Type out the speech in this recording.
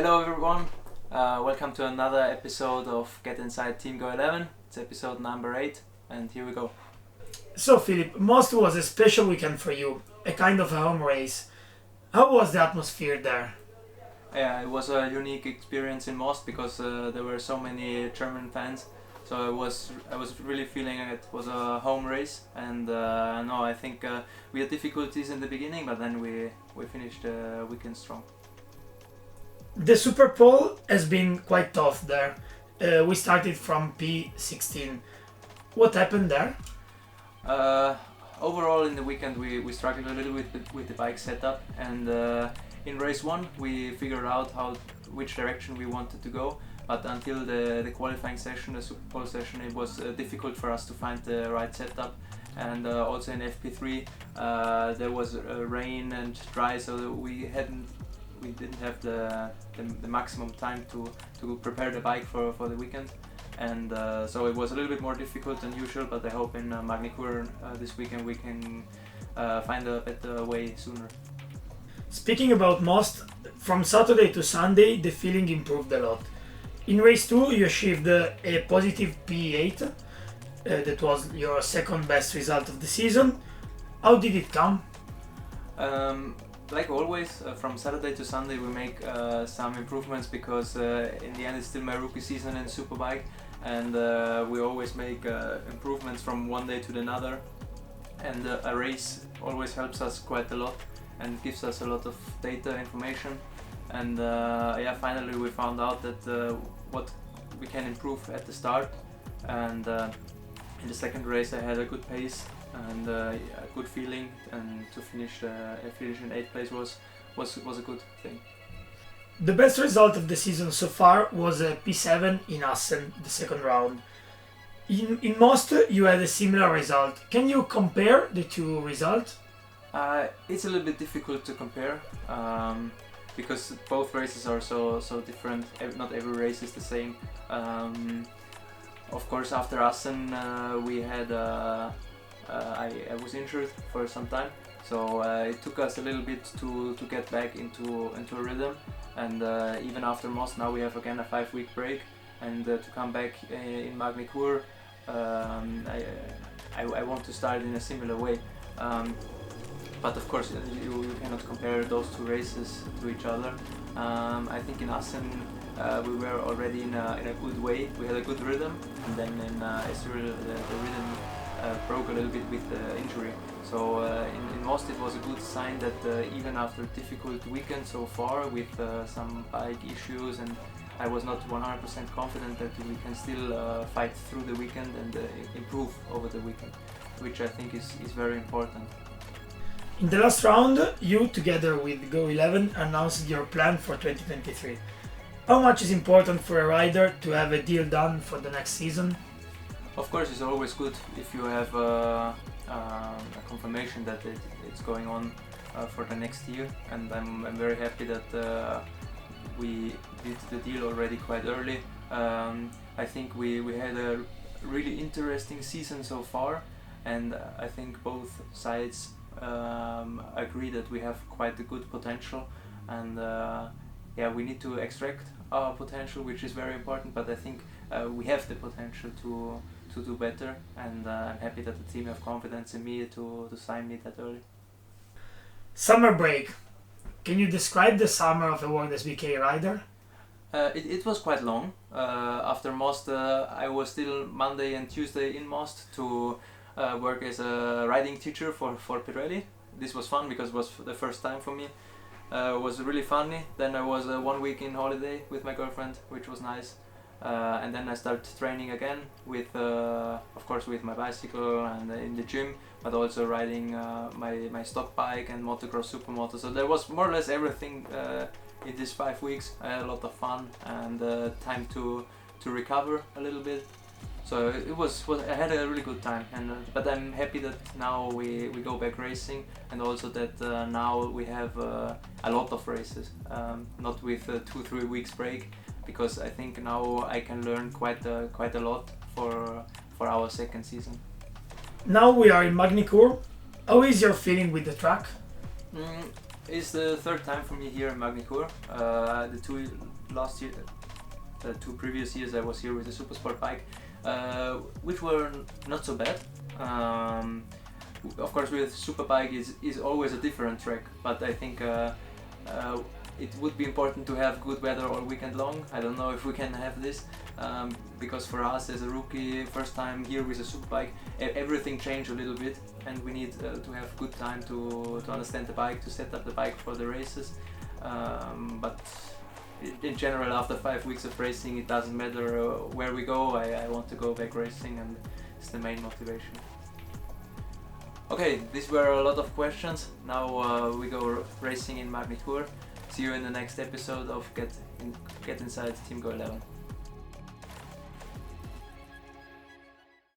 Hello everyone, welcome to another episode of Get Inside Team Go 11. It's episode number 8 and here we go. So Philip, Most was a special weekend for you, a kind of a home race. How was the atmosphere there? Yeah, it was a unique experience in Most because there were so many German fans. So I was really feeling it was a home race, and I think we had difficulties in the beginning, but then we finished the weekend strong. The Super Bowl has been quite tough there. We started from P16. What happened there? Overall in the weekend we struggled a little bit with the bike setup, and in race 1 we figured out which direction we wanted to go, but until the qualifying session, the Super Bowl session, it was difficult for us to find the right setup. And also in FP3 there was rain and dry, so we didn't have the maximum time to prepare the bike for the weekend, and so it was a little bit more difficult than usual, but I hope in Magny-Cours this weekend we can find a better way sooner. Speaking about Most, from Saturday to Sunday the feeling improved a lot. In race 2 you achieved a positive P8, that was your second best result of the season. How did it come? Like always, from Saturday to Sunday we make some improvements because in the end it's still my rookie season in Superbike, and we always make improvements from one day to another, and a race always helps us quite a lot and gives us a lot of data information, and finally we found out that what we can improve at the start, and in the second race I had a good pace and a good feeling, and to finish in 8th place was a good thing. The best result of the season so far was a P7 in Assen, the second round. In Most you had a similar result. Can you compare the two results? It's a little bit difficult to compare because both races are so different. Not every race is the same. Of course, after Assen we had I was injured for some time, so it took us a little bit to get back into a rhythm, and even after Most now we have again a 5-week break, and to come back in Magny-Cours I want to start in a similar way, but of course you cannot compare those two races to each other. I think in Assen we were already in a good way, we had a good rhythm, and then in Estoril the rhythm broke a little bit with the injury. So in Most it was a good sign that even after a difficult weekend so far with some bike issues, and I was not 100% confident that we can still fight through the weekend and improve over the weekend, which I think is very important. In the last round, you together with Go 11 announced your plan for 2023. How much is important for a rider to have a deal done for the next season? Of course, it's always good if you have a confirmation that it's going on for the next year, and I'm very happy that we did the deal already quite early. I think we had a really interesting season so far, and I think both sides agree that we have quite a good potential, and we need to extract our potential, which is very important, but I think we have the potential to do better, and I'm happy that the team have confidence in me to sign me that early. Summer break. Can you describe the summer of a WorldSBK rider? It was quite long. After Most I was still Monday and Tuesday in Most to work as a riding teacher for Pirelli. This was fun because it was the first time for me. It was really funny. Then I was 1 week in holiday with my girlfriend, which was nice. And then I started training again with, of course, with my bicycle and in the gym, but also riding my stock bike and motocross supermoto. So there was more or less everything in these 5 weeks. I had a lot of fun and time to recover a little bit. So I had a really good time, and but I'm happy that now we go back racing, and also that now we have a lot of races, not with 2-3 weeks break, because I think now I can learn quite a lot for our second season. Now we are in Magny-Cours. How is your feeling with the track? It's the third time for me here in Magny-Cours. The last year, the 2 previous years I was here with a super sport bike, which were not so bad. Of course, with superbike is always a different track, but I think it would be important to have good weather all weekend long. I don't know if we can have this, because for us as a rookie, first time here with a superbike, everything changed a little bit, and we need to have good time to understand the bike, to set up the bike for the races. But in general, after 5 weeks of racing, it doesn't matter where we go. I want to go back racing, and it's the main motivation. Okay, these were a lot of questions. Now we go racing in Magny Tour. See you in the next episode of Get Inside Team Go 11.